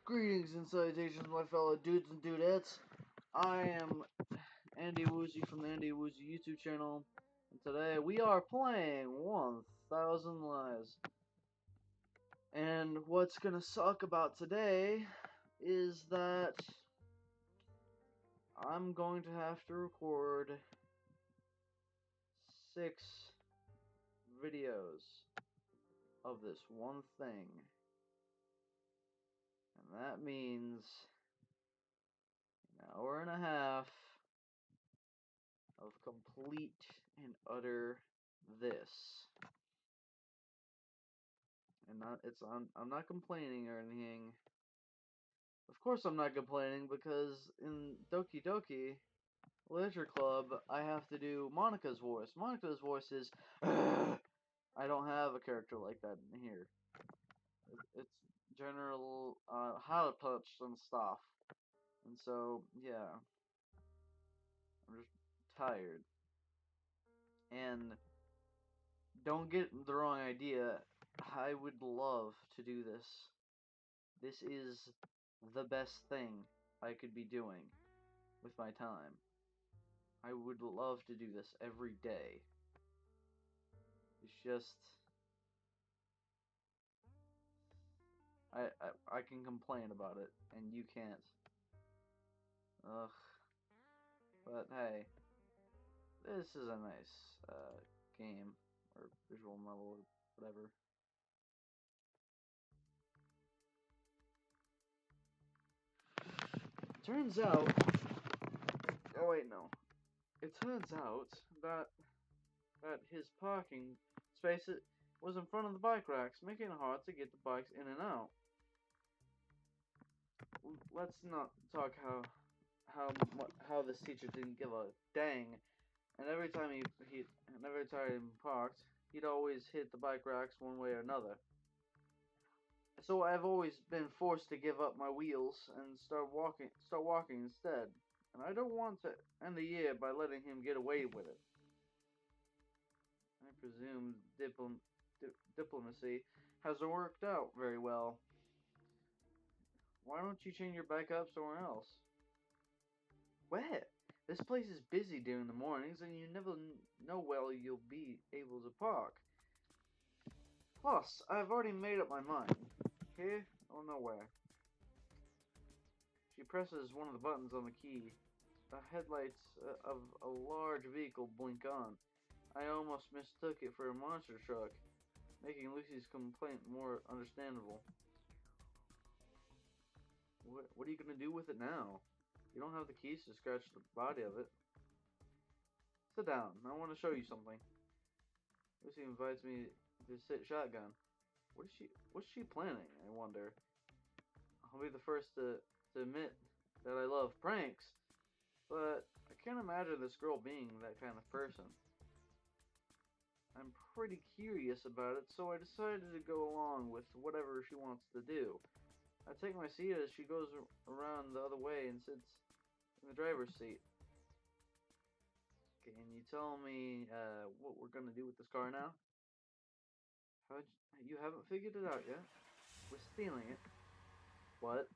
Greetings and salutations, my fellow dudes and dudettes. I am Andy Woozy from the Andy Woozy YouTube channel, and today we are playing 1000 Lies. And what's gonna suck about today is that I'm going to have to record 6 videos of this one thing. And that means an hour and a half of complete and utter this. And I'm not complaining or anything. Of course I'm not complaining, because in Doki Doki Literature Club I have to do Monika's voice. Monika's voice is I don't have a character like that in here. It's general how to touch and stuff. And so yeah, I'm just tired. And don't get the wrong idea, I would love to do this. This is the best thing I could be doing with my time. I would love to do this every day. It's just I can complain about it and you can't. Ugh. But hey, this is a nice game or visual novel or whatever. Turns out, oh wait, no. It turns out that his parking space was in front of the bike racks, making it hard to get the bikes in and out. Let's not talk how this teacher didn't give a dang, and every time he parked, he'd always hit the bike racks one way or another. So I've always been forced to give up my wheels and start walking instead. And I don't want to end the year by letting him get away with it. I presume diplomacy hasn't worked out very well. Why don't you change your bike up somewhere else? Where? This place is busy during the mornings, and you never know where you'll be able to park. Plus, I've already made up my mind. Here or nowhere. She presses one of the buttons on the key. The headlights of a large vehicle blink on. I almost mistook it for a monster truck, making Lucy's complaint more understandable. What are you gonna do with it now? You don't have the keys to scratch the body of it. Sit down. I want to show you something. Lucy invites me to sit shotgun. What's she planning, I wonder? I'll be the first to admit that I love pranks, but I can't imagine this girl being that kind of person. I'm pretty curious about it, so I decided to go along with whatever she wants to do. I take my seat as she goes around the other way and sits in the driver's seat. Can you tell me what we're gonna do with this car now? You haven't figured it out yet? We're stealing it. What?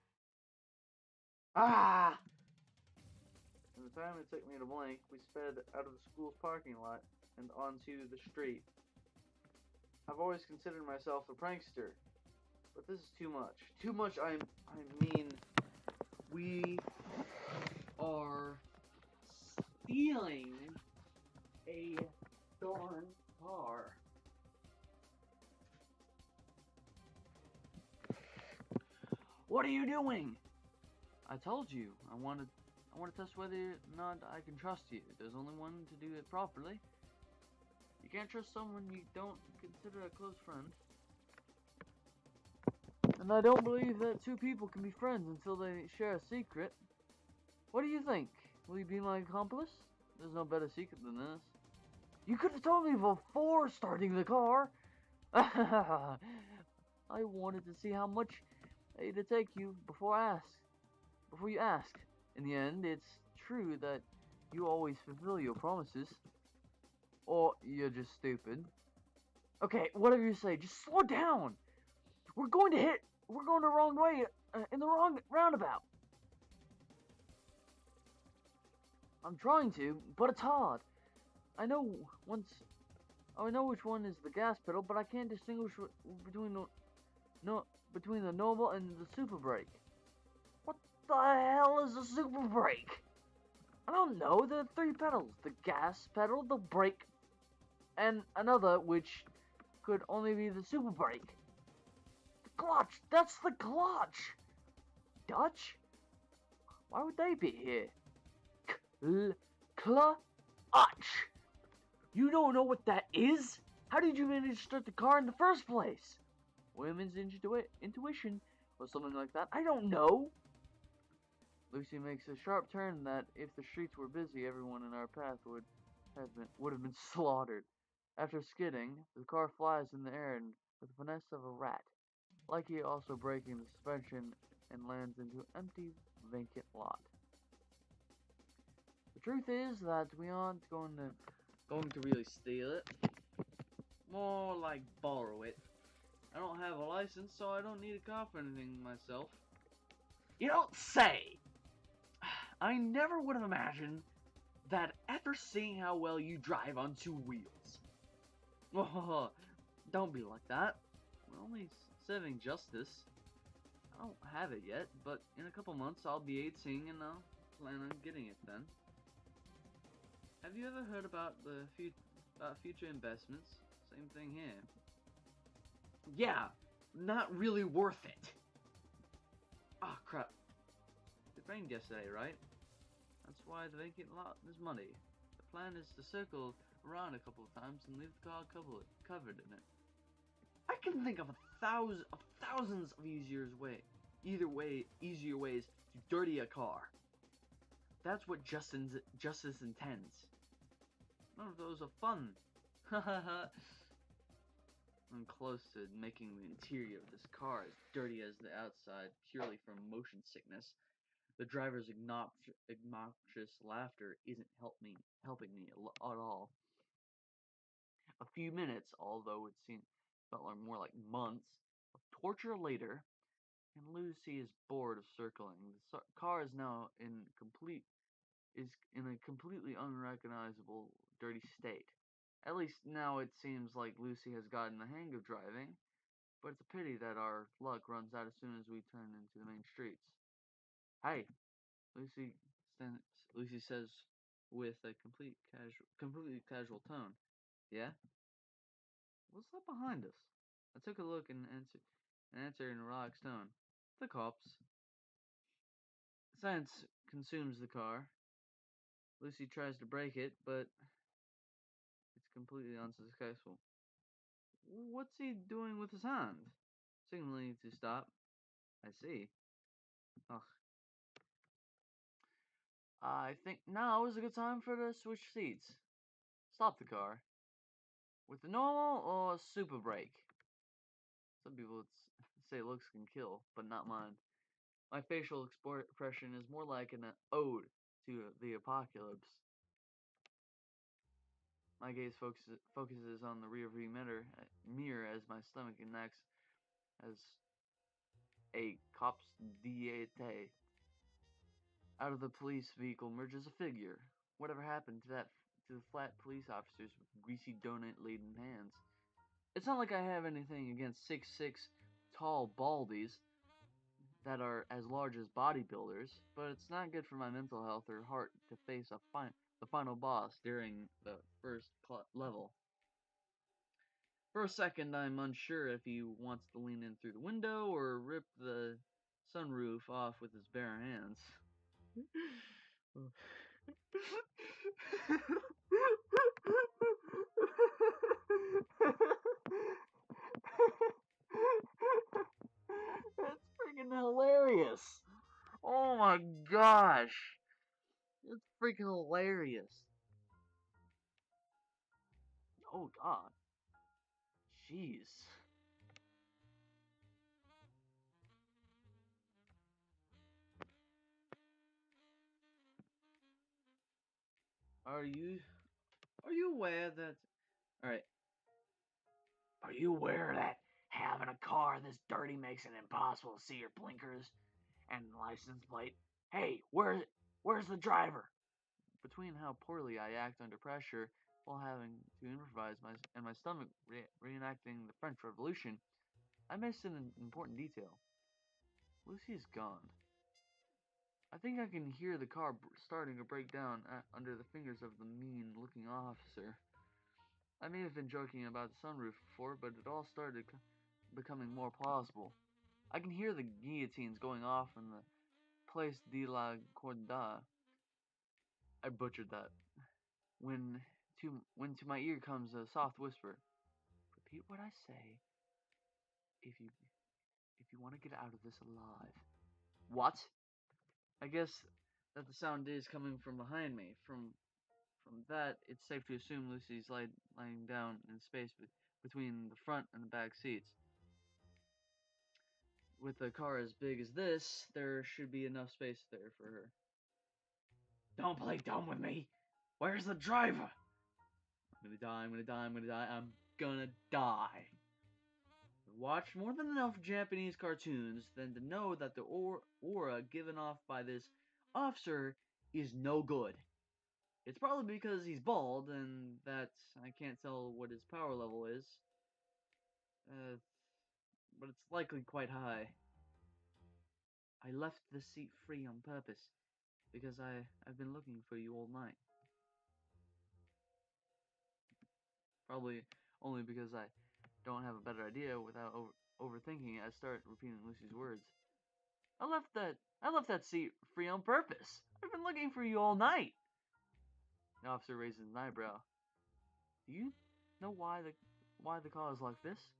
Ah! In the time it took me to blink, we sped out of the school's parking lot and onto the street. I've always considered myself a prankster, but this is too much. Too much, I mean, we are stealing a darn car. What are you doing? I told you, I want to test whether or not I can trust you. There's only one to do it properly. You can't trust someone you don't consider a close friend. And I don't believe that two people can be friends until they share a secret. What do you think? Will you be my accomplice? There's no better secret than this. You could have told me before starting the car. I wanted to see how much it'd take you before you ask. In the end, it's true that you always fulfill your promises. Or you're just stupid. Okay, whatever you say, just slow down. We're going the wrong way. in the wrong roundabout. I'm trying to, but it's hard. I know once. I know which one is the gas pedal, but I can't distinguish between the no between the normal and the super brake. What the hell is a super brake? I don't know. There are three pedals: the gas pedal, the brake, and another which could only be the super brake. The clutch. That's the clutch. Dutch? Why would they be here? Clutch. You don't know what that is? How did you manage to start the car in the first place? Women's intuition or something like that. I don't know. Lucy makes a sharp turn that, if the streets were busy, everyone in our path would have been slaughtered. After skidding, the car flies in the air and with the finesse of a rat, likely also breaking the suspension, and lands into an empty, vacant lot. The truth is that we aren't going to really steal it. More like borrow it. I don't have a license, so I don't need a car for anything myself. You don't say! I never would have imagined that after seeing how well you drive on two wheels. Oh, don't be like that. We're only serving justice. I don't have it yet, but in a couple months I'll be 18 and I'll plan on getting it then. Have you ever heard about future investments? Same thing here. Yeah, not really worth it. Ah, crap. It rained yesterday, right? That's why the vacant lot is muddy. The plan is to circle around a couple of times and leave the car covered in it. I can think of thousands of easier ways to dirty a car. That's what justice intends. None of those are fun. I'm close to making the interior of this car as dirty as the outside, purely from motion sickness. The driver's obnoxious laughter isn't helping me at all. A few minutes, although it felt like more like months, of torture later, and Lucy is bored of circling. The car is now in a completely unrecognizable, dirty state. At least now it seems like Lucy has gotten the hang of driving, but it's a pity that our luck runs out as soon as we turn into the main streets. Hey, Lucy, Lucy says with a completely casual tone. Yeah? What's that behind us? I took a look and answered in a relaxed tone. The cops. Silence consumes the car. Lucy tries to break it, but it's completely unsuccessful. What's he doing with his hand? Signaling to stop. I see. Ugh. I think now is a good time for to switch seats. Stop the car. With the normal or super brake? Some people say looks can kill, but not mine. My facial expression is more like an ode to the apocalypse. My gaze focuses on the rearview mirror as my stomach enacts as a cop's diete. Out of the police vehicle emerges a figure. Whatever happened to the flat police officers with greasy donut-laden hands? It's not like I have anything against 6'6" tall baldies that are as large as bodybuilders, but it's not good for my mental health or heart to face the final boss during the first level. For a second, I'm unsure if he wants to lean in through the window or rip the sunroof off with his bare hands. That's freaking hilarious. Oh my gosh. That's freaking hilarious. Oh god. Jeez. Are you are you aware that Alright. Are you aware that having a car car this dirty makes it impossible to see your blinkers and license plate. Hey, where's the driver? Between how poorly I act under pressure while having to improvise and my stomach reenacting the French Revolution, I missed an important detail. Lucy is gone. I think I can hear the car starting to break down under the fingers of the mean-looking officer. I may have been joking about the sunroof before, but it all started becoming more plausible. I can hear the guillotines going off in the Place de la Cordada. I butchered that. When to my ear comes a soft whisper. Repeat what I say if you want to get out of this alive. What? I guess that the sound is coming from behind me. From that, it's safe to assume Lucy's lying down in space between the front and the back seats. With a car as big as this, there should be enough space there for her. Don't play dumb with me. Where's the driver? I'm gonna die, I'm gonna die, I'm gonna die, I'm gonna die. I've watched more than enough Japanese cartoons than to know that the aura given off by this officer is no good. It's probably because he's bald and that I can't tell what his power level is. But it's likely quite high. I left the seat free on purpose because I've been looking for you all night. Probably only because I don't have a better idea without overthinking it. I start repeating Lucy's words. I left that seat free on purpose. I've been looking for you all night. The officer raises an eyebrow. Do you know why the car is like this?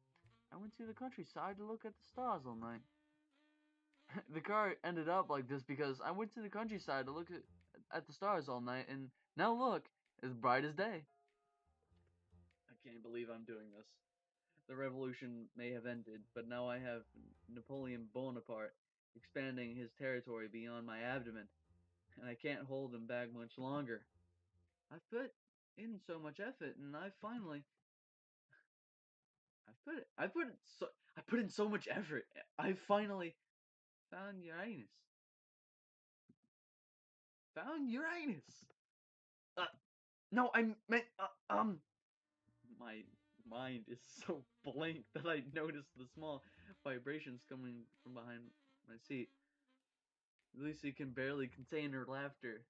I went to the countryside to look at the stars all night. The car ended up like this because I went to the countryside to look at the stars all night, and now look, it's bright as day. I can't believe I'm doing this. The revolution may have ended, but now I have Napoleon Bonaparte expanding his territory beyond my abdomen, and I can't hold him back much longer. I've put in so much effort, and I put in so much effort. I finally found Uranus. Found Uranus. No, I meant My mind is so blank that I noticed the small vibrations coming from behind my seat. Lucy can barely contain her laughter.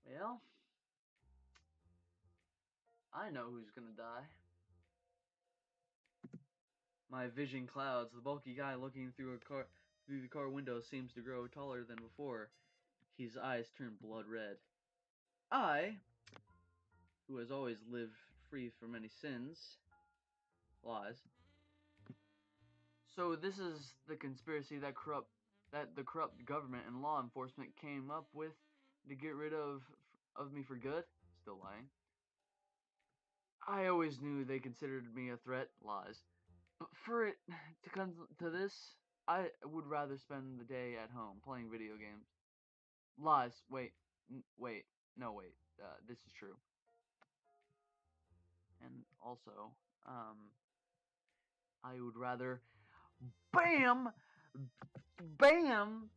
Well, I know who's gonna die. My vision clouds. The bulky guy looking through the car window seems to grow taller than before. His eyes turn blood red. I, who has always lived free from any sins, lies. So this is the conspiracy that the corrupt government and law enforcement came up with to get rid of me for good? Still lying. I always knew they considered me a threat. Lies. But for it to come to this, I would rather spend the day at home playing video games. Lies. Wait. Wait. No, wait. This is true. And also, I would rather. BAM! BAM!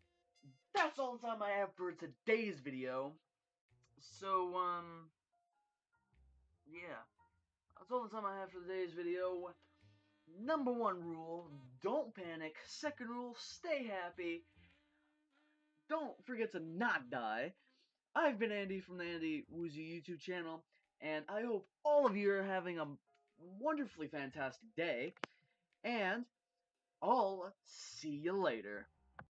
That's all the time I have for today's video. So, yeah. That's all the time I have for today's video. Number one rule, don't panic. Second rule, stay happy. Don't forget to not die. I've been Andy from the Andy Woozy YouTube channel, and I hope all of you are having a wonderfully fantastic day, and I'll see you later.